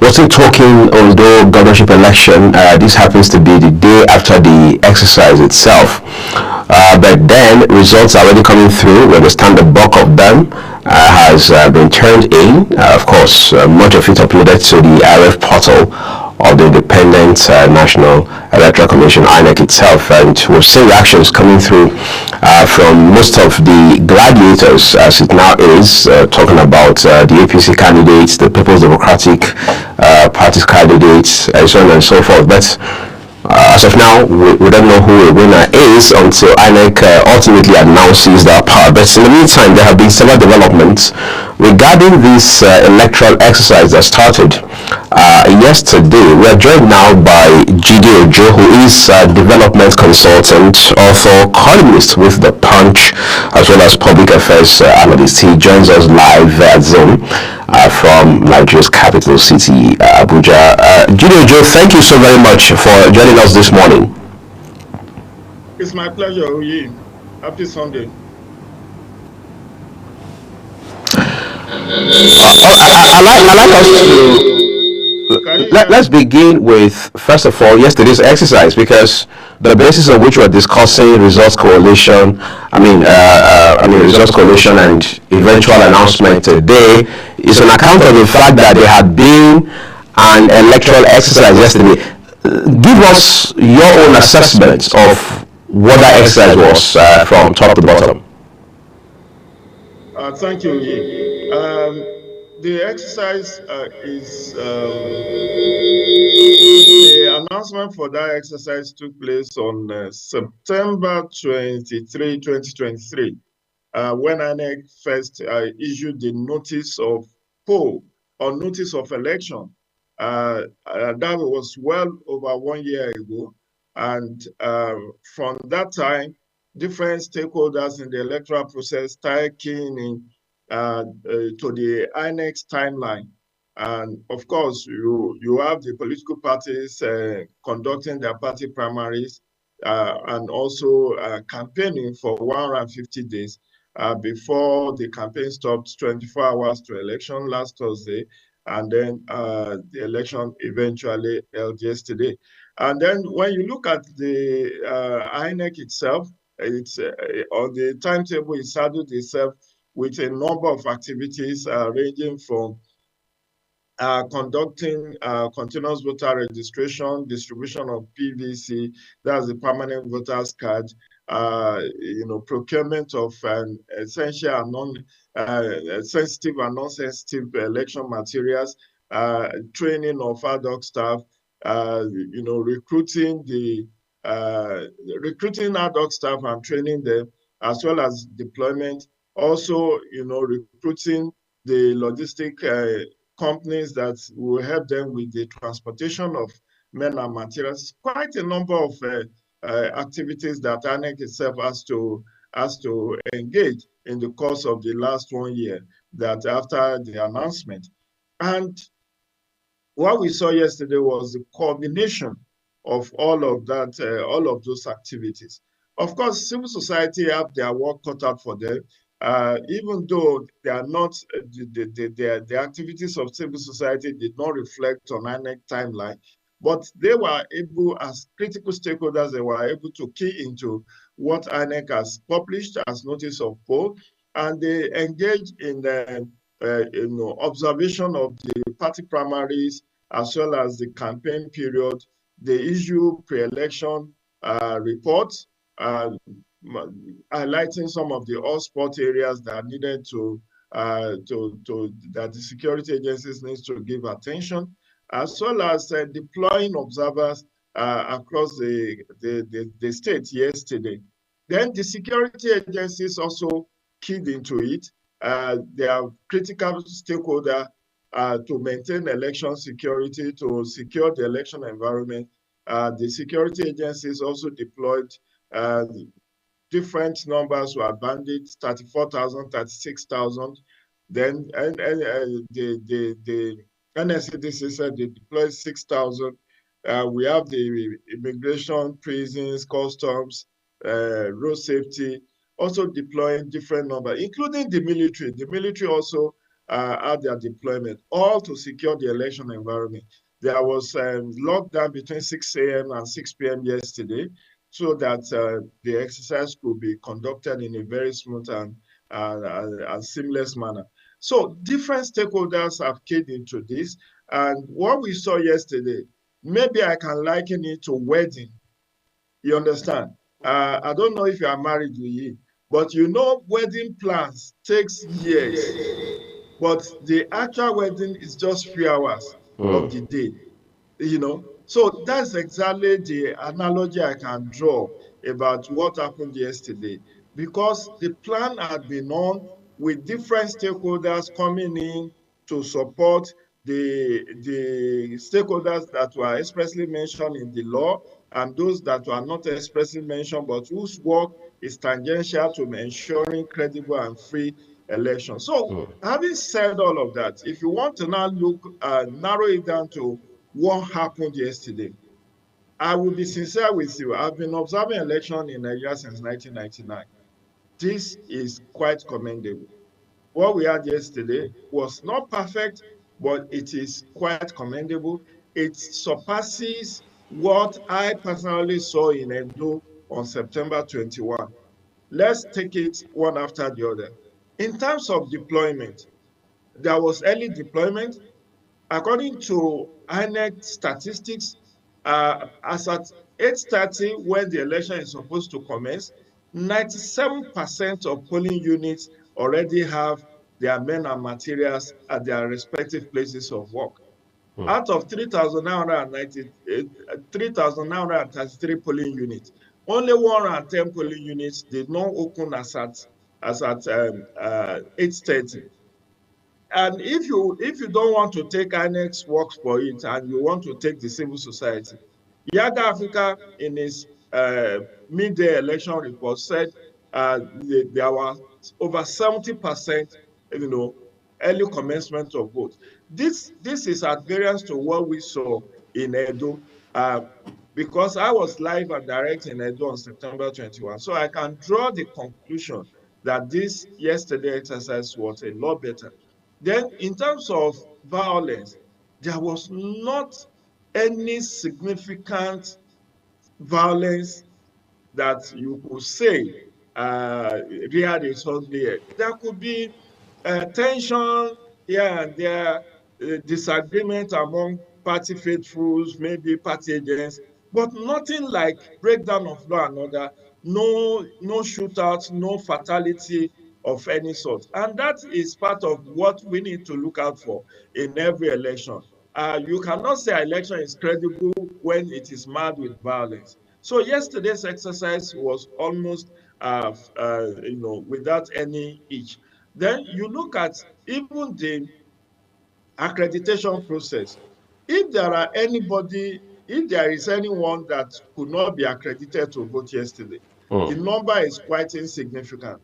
Wasn't talking, although governorship election, this happens to be the day after the exercise itself. But then results are already coming through. We understand the bulk of them has been turned in. Of course, much of it uploaded to the IRF portal of the Independent National Electoral Commission, INEC itself, and we've seen reactions coming through from most of the gladiators, as it now is, talking about the APC candidates, the People's Democratic Party's candidates, and so on and so forth. But as of now, we don't know who a winner is until INEC ultimately announces that power. But in the meantime, there have been several developments regarding this electoral exercise that started yesterday. We are joined now by Jide Ojo, who is a development consultant, author, columnist with The Punch, as well as public affairs analyst. He joins us live at Zoom from Nigeria's capital city, Abuja. Jide Ojo, thank you so very much for joining us this morning. It's my pleasure, Oye. Happy Sunday. I like us to let's begin with, first of all, yesterday's exercise, because the basis on which we're discussing results coalition, results coalition and eventual announcement today is on account of the fact that there had been an electoral exercise yesterday. Give us your own assessment of what that exercise was from top to bottom. Thank you, Oye. The exercise is the announcement for that exercise took place on September 23, 2023, when INEC first issued the notice of poll or notice of election. That was well over 1 year ago. And from that time, different stakeholders in the electoral process started keying in to the INEC's timeline. And of course, you have the political parties conducting their party primaries and also campaigning for 150 days before the campaign stopped 24 hours to election last Thursday. And then the election eventually held yesterday. And then when you look at the INEC itself, it's on the timetable, it saddled itself with a number of activities ranging from conducting continuous voter registration, distribution of PVC, that's the permanent voters card, procurement of essential and sensitive and non-sensitive election materials, training of ad hoc staff, recruiting ad hoc staff and training them, as well as deployment. Also, recruiting the logistic companies that will help them with the transportation of men and materials. Quite a number of activities that INEC itself has to engage in the course of the last 1 year, that after the announcement. And what we saw yesterday was the coordination of all of that, all of those activities. Of course, civil society have their work cut out for them. Even though they are not, the activities of civil society did not reflect on INEC timeline, but they were able, as critical stakeholders, they were able to key into what INEC has published as notice of poll, and they engage in the observation of the party primaries as well as the campaign period. They issue pre-election reports, highlighting some of the hotspot areas that needed that the security agencies need to give attention, as well as deploying observers across the state yesterday. Then the security agencies also keyed into it. They are critical stakeholder to maintain election security, to secure the election environment. The security agencies also deployed different numbers were banded, 34,000, 36,000. Then the NSCDC said they deployed 6,000. We have the immigration, prisons, customs, road safety, also deploying different numbers, including the military. The military also out their deployment, all to secure the election environment. There was lockdown between 6 a.m. and 6 p.m. yesterday, so that the exercise could be conducted in a very smooth and seamless manner. So different stakeholders have keyed into this. And what we saw yesterday, maybe I can liken it to wedding. You understand? I don't know if you are married, Lee, but you know wedding plans takes years. But the actual wedding is just few hours of the day, you know. So that's exactly the analogy I can draw about what happened yesterday, because the plan had been on with different stakeholders coming in to support the stakeholders that were expressly mentioned in the law and those that were not expressly mentioned, but whose work is tangential to ensuring credible and free elections. So having said all of that, if you want to now look, narrow it down to what happened yesterday, I will be sincere with you. I've been observing election in Nigeria since 1999. This is quite commendable. What we had yesterday was not perfect, but it is quite commendable. It surpasses what I personally saw in Edo on September 21. Let's take it one after the other. In terms of deployment, there was early deployment. According to INEC statistics, as at 8:30 when the election is supposed to commence, 97% of polling units already have their men and materials at their respective places of work. Out of 3,933 polling units, only 110 polling units did not open as at 8:30. And if you don't want to take INEC's works for it and you want to take the civil society, Yaga Africa in its midday election report said there were over 70%, early commencement of votes. This is at variance to what we saw in Edo, because I was live and direct in Edo on September 21. So I can draw the conclusion that this yesterday exercise was a lot better. Then, in terms of violence, there was not any significant violence that you could say reared its ugly head. There could be tension here and there, disagreement among party faithfuls, maybe party agents, but nothing like breakdown of law and order, no shootouts, no fatality of any sort. And that is part of what we need to look out for in every election. You cannot say an election is credible when it is marred with violence. So yesterday's exercise was almost, without any hitch. Then you look at even the accreditation process. If there is anyone that could not be accredited to vote yesterday, the number is quite insignificant.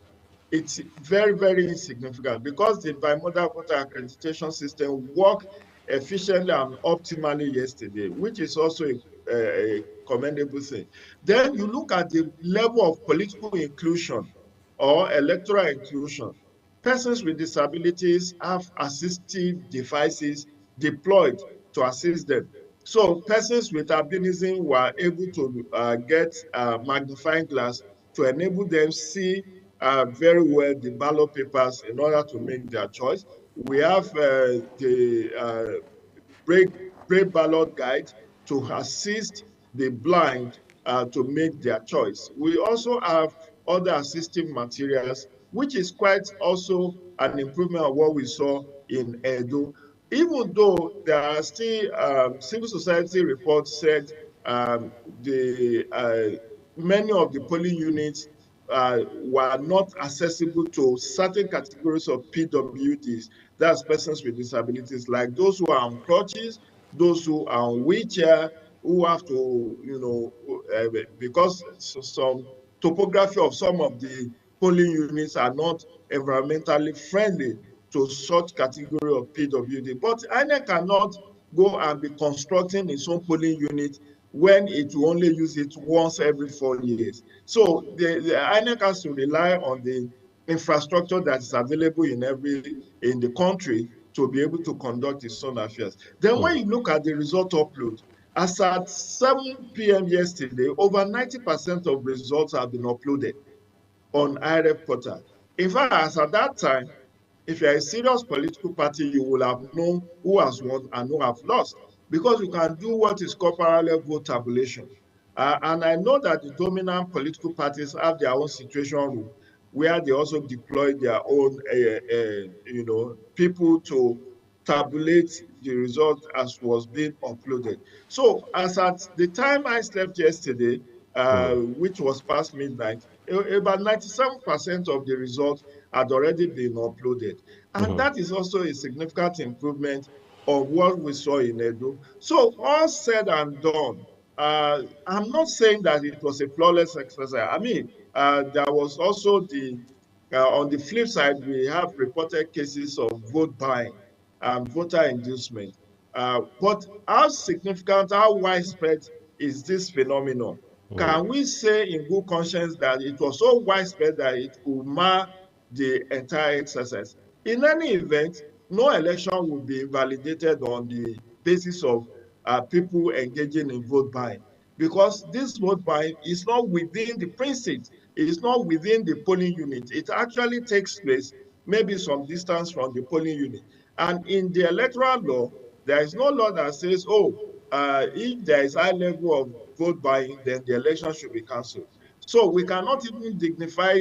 It's very, very insignificant because the bimodal voter accreditation system worked efficiently and optimally yesterday, which is also a commendable thing. Then you look at the level of political inclusion or electoral inclusion. Persons with disabilities have assistive devices deployed to assist them. So persons with albinism were able to get a magnifying glass to enable them see very well the ballot papers in order to make their choice. We have the brave ballot guide to assist the blind to make their choice. We also have other assistive materials, which is quite also an improvement of what we saw in Edo. Even though there are still civil society reports said many of the polling units were not accessible to certain categories of PWDs, that's persons with disabilities, like those who are on crutches, those who are on wheelchair, who have to, because some topography of some of the polling units are not environmentally friendly to such category of PWD. But INEC cannot go and be constructing its own polling unit when it will only use it once every 4 years. So the INEC has to rely on the infrastructure that is available in the country to be able to conduct its own affairs. Then when you look at the result upload, as at 7 p.m. yesterday, over 90% of results have been uploaded on IREF portal. In fact, as at that time, if you're a serious political party, you will have known who has won and who have lost, because you can do what is called parallel vote tabulation. And I know that the dominant political parties have their own situation room, where they also deploy their own, people to tabulate the result as was being uploaded. So as at the time I slept yesterday, which was past midnight, about 97% of the results had already been uploaded. And that is also a significant improvement of what we saw in Edo. So all said and done, I'm not saying that it was a flawless exercise. I mean, there was also on the flip side, we have reported cases of vote buying and voter inducement. But how significant, how widespread is this phenomenon? Can we say in good conscience that it was so widespread that it could mar the entire exercise? In any event, no election will be invalidated on the basis of people engaging in vote buying, because this vote buying is not within the precinct, it is not within the polling unit. It actually takes place maybe some distance from the polling unit. And in the electoral law, there is no law that says, if there is high level of vote buying, then the election should be cancelled. So we cannot even dignify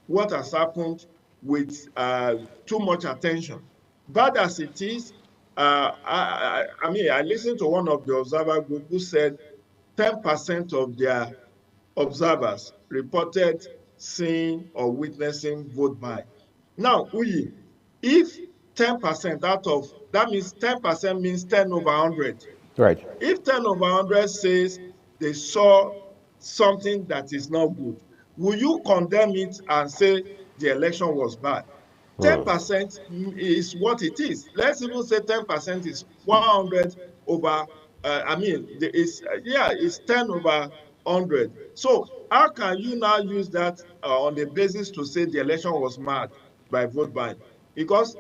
what has happened with too much attention. Bad as it is, I listened to one of the observer group who said 10% of their observers reported seeing or witnessing vote buying. Now, Uyi, if 10% out of, that means 10% means 10 over 100. Right. If 10 over 100 says they saw something that is not good, will you condemn it and say the election was bad? 10% is what it is. Let's even say 10% is 100 over, it's 10 over 100. So how can you now use that on the basis to say the election was marred by vote buying? Because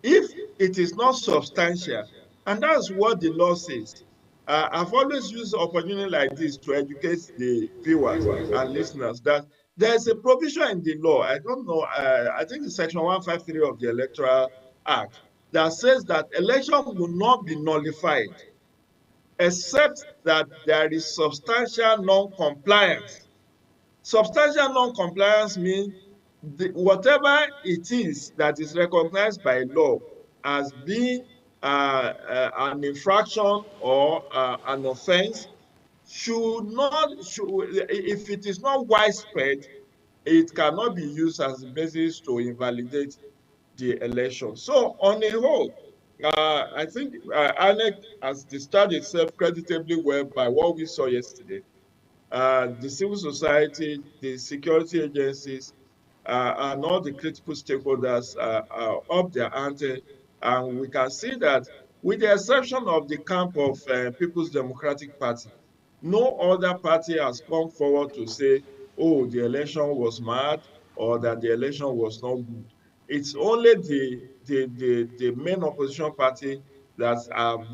if it is not substantial, and that's what the law says, I've always used opportunity like this to educate the viewers and listeners that there's a provision in the law, I don't know, I think it's section 153 of the Electoral Act, that says that election will not be nullified except that there is substantial non-compliance. Substantial non-compliance means whatever it is that is recognized by law as being an infraction or an offense if it is not widespread, it cannot be used as a basis to invalidate the election. So on a whole, I think INEC has discharged itself creditably well by what we saw yesterday. The civil society, the security agencies, and all the critical stakeholders are up their ante, and we can see that with the exception of the camp of People's Democratic Party, no other party has come forward to say, oh, the election was mad or that the election was not good. It's only the main opposition party that have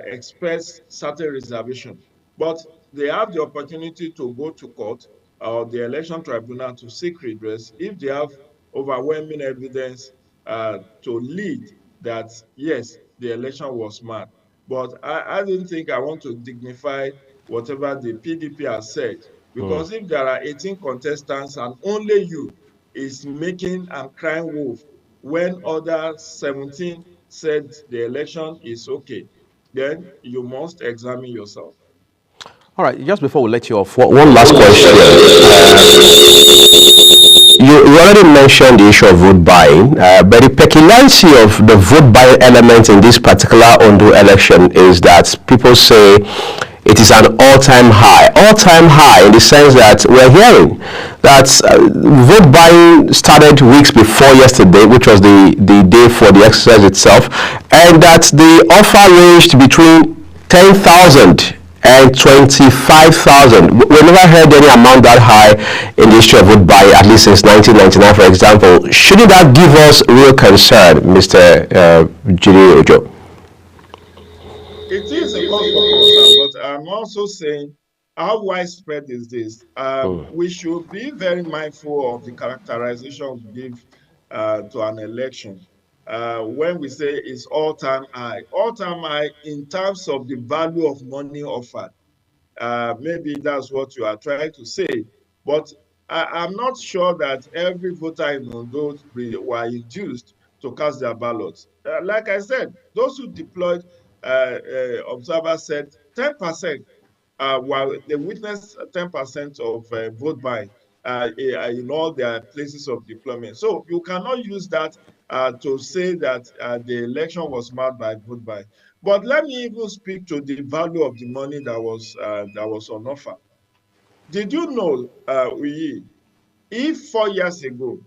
expressed certain reservation. But they have the opportunity to go to court or the election tribunal to seek redress if they have overwhelming evidence to lead that, yes, the election was mad. But I don't think I want to dignify whatever the PDP has said, because if there are 18 contestants and only you is making and crying wolf when other 17 said the election is okay, then you must examine yourself. All right, just before we let you off, one last question. You already mentioned the issue of vote buying, but the peculiarity of the vote buying element in this particular Ondo election is that people say it is an all-time high in the sense that we're hearing that vote buying started weeks before yesterday, which was the day for the exercise itself, and that the offer ranged between 10,000 and 25,000. We never heard any amount that high in the history of vote buying, at least since 1999, for example. Shouldn't that give us real concern, Mr. Jide Ojo? It is a cause for concern, but I'm also saying how widespread is this? We should be very mindful of the characterization we give to an election. When we say it's all-time high in terms of the value of money offered. Maybe that's what you are trying to say, but I'm not sure that every voter in Ondo were induced to cast their ballots. Like I said, those who deployed, observers said 10%, while they witnessed 10% of vote buying in all their places of deployment. So you cannot use that to say that the election was marked by vote buying. But let me even speak to the value of the money that was on offer. Did you know, Uyi, if 4 years ago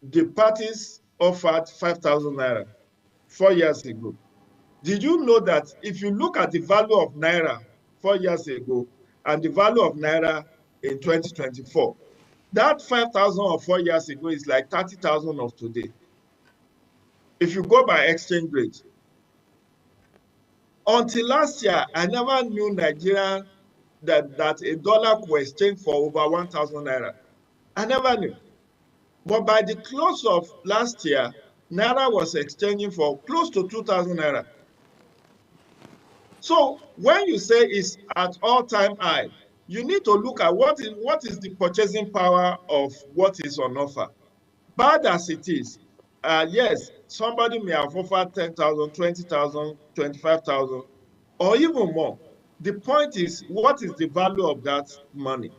the parties offered 5,000 naira 4 years ago, did you know that if you look at the value of naira 4 years ago and the value of naira in 2024, that 5,000 of 4 years ago is like 30,000 of today? If you go by exchange rate, until last year, I never knew Nigeria that a dollar could exchange for over 1,000 naira. I never knew. But by the close of last year, naira was exchanging for close to 2,000 naira. So when you say it's at all-time high, you need to look at what is the purchasing power of what is on offer. Bad as it is, yes, somebody may have offered 10,000, 20,000, 25,000, or even more. The point is, what is the value of that money?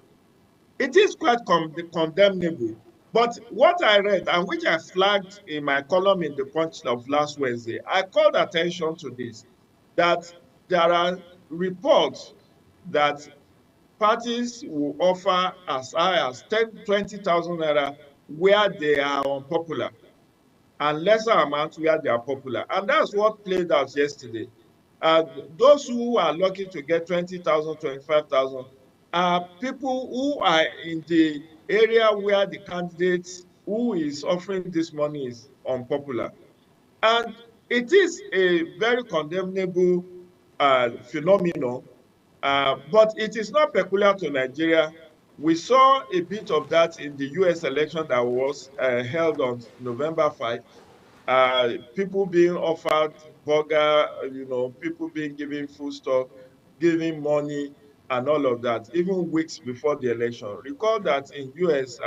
It is quite condemnable. But what I read, and which I flagged in my column in the Punch of last Wednesday, I called attention to this, that there are reports that parties will offer as high as 10, 20,000 naira where they are unpopular, and lesser amounts where they are popular. And that's what played out yesterday. Those who are lucky to get 20,000, 25,000 are people who are in the area where the candidate who is offering this money is unpopular. And it is a very condemnable phenomenon, but it is not peculiar to Nigeria. We saw a bit of that in the US election that was held on November 5. People being offered burger, people being given food stuff, giving money, and all of that, even weeks before the election. Recall that in US,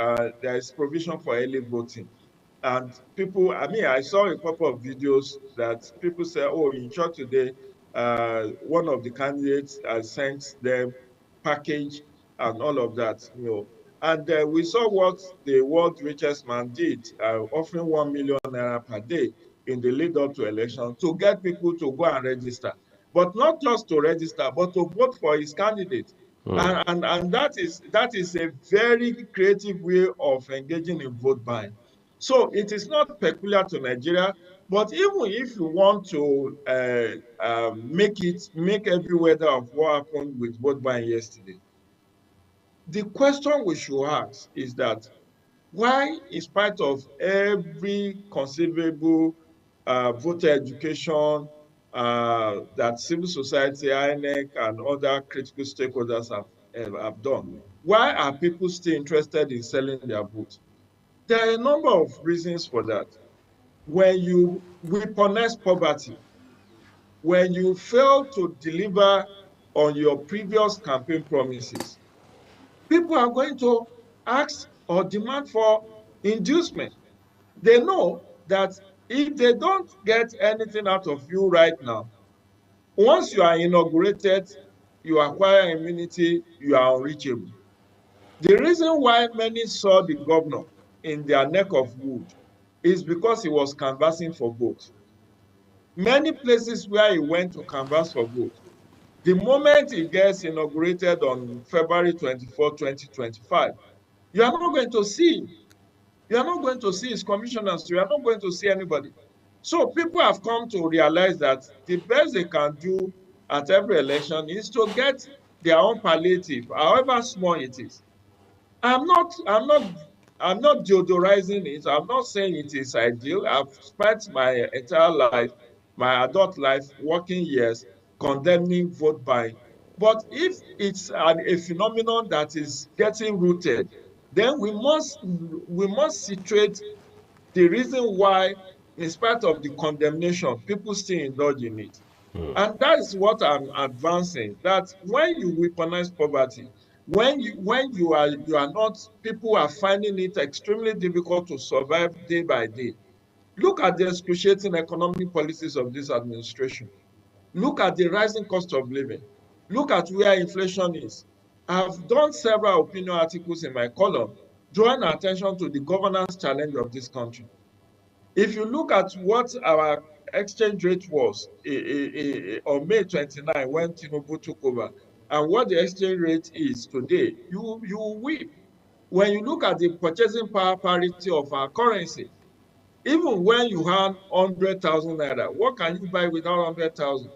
there is provision for early voting. And people, I saw a couple of videos that people say, oh, in church today, one of the candidates sent them package and all of that. And we saw what the world's richest man did, offering 1 million naira per day in the lead up to election to get people to go and register. But not just to register, but to vote for his candidate. And that is a very creative way of engaging in vote buying. So it is not peculiar to Nigeria, but even if you want to make every weather of what happened with vote buying yesterday, the question we should ask is that why, in spite of every conceivable voter education that civil society, INEC, and other critical stakeholders have done, why are people still interested in selling their votes? There are a number of reasons for that. When you weaponize poverty, when you fail to deliver on your previous campaign promises, people are going to ask or demand for inducement. They know that if they don't get anything out of you right now, once you are inaugurated, you acquire immunity, you are unreachable. The reason why many saw the governor in their neck of wood is because he was canvassing for vote. Many places where he went to canvass for vote, the moment he gets inaugurated on February 24, 2025, you are not going to see him. You are not going to see his commissioners. You are not going to see anybody. So people have come to realize that the best they can do at every election is to get their own palliative, however small it is. I'm not deodorizing it. I'm not saying it is ideal. I've spent my entire life, my adult life, working years condemning vote buying. But if it's a phenomenon that is getting rooted, then we must situate the reason why, in spite of the condemnation, people still indulge in it. And that is what I'm advancing, that when you weaponize poverty, when you are not, people are finding it extremely difficult to survive day by day. Look at the excruciating economic policies of this administration. Look at the rising cost of living. Look at where inflation is. I've done several opinion articles in my column drawing attention to the governance challenge of this country. If you look at what our exchange rate was on May 29 when Tinubu took over, and what the exchange rate is today, you will weep. When you look at the purchasing power parity of our currency, even when you have 100,000 naira, what can you buy without 100,000?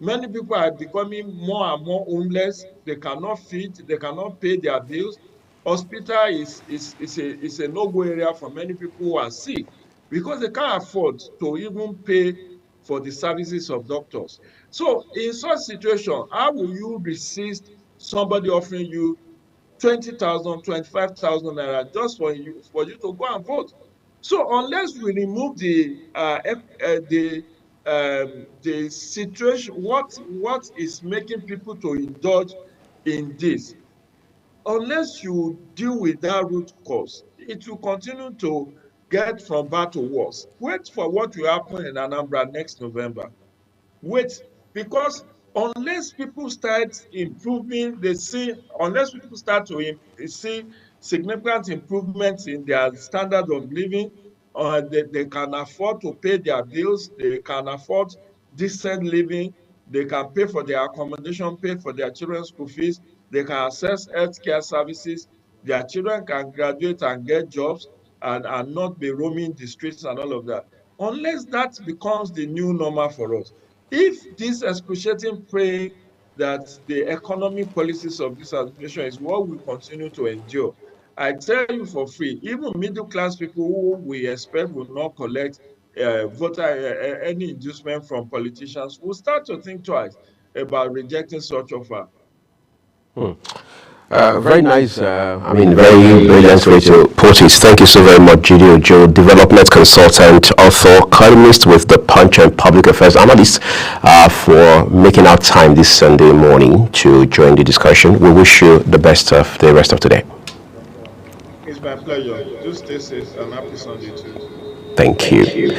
Many people are becoming more and more homeless. They cannot feed, they cannot pay their bills. Hospital is a no-go area for many people who are sick because they can't afford to even pay for the services of doctors. So in such situation, how will you resist somebody offering you 20,000, 25,000 naira just for you to go and vote? So unless we remove the situation, what is making people to indulge in this, unless you deal with that root cause, it will continue to get from bad to worse. Wait for what will happen in Anambra next November. Wait, because unless people start improving, unless people start to see significant improvements in their standard of living, they can afford to pay their bills, they can afford decent living, they can pay for their accommodation, pay for their children's school fees, they can access healthcare services, their children can graduate and get jobs and not be roaming the streets and all of that. Unless that becomes the new normal for us. If this excruciating pain that the economic policies of this administration is what we continue to endure, I tell you for free, even middle class people who we expect will not collect any inducement from politicians will start to think twice about rejecting such offer. Very nice, very brilliant way to put it. Thank you so very much, Jide Ojo, development consultant, author, columnist with The Punch and public affairs analyst, for making out time this Sunday morning to join the discussion. We wish you the best of the rest of today. It's my pleasure. Just stay safe and happy Sunday too. Thank you.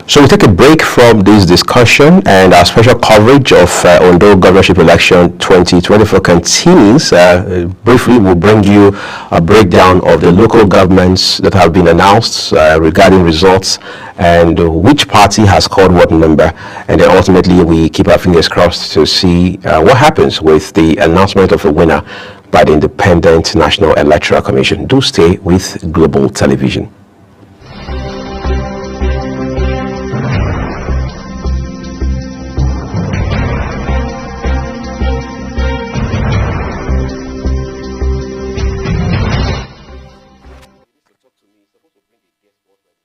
So we take a break from this discussion, and our special coverage of Ondo governorship election 2024 continues. Briefly, we'll bring you a breakdown of the local governments that have been announced regarding results and which party has scored what number. And then ultimately, we keep our fingers crossed to see what happens with the announcement of a winner by the Independent National Electoral Commission. Do stay with Global Television.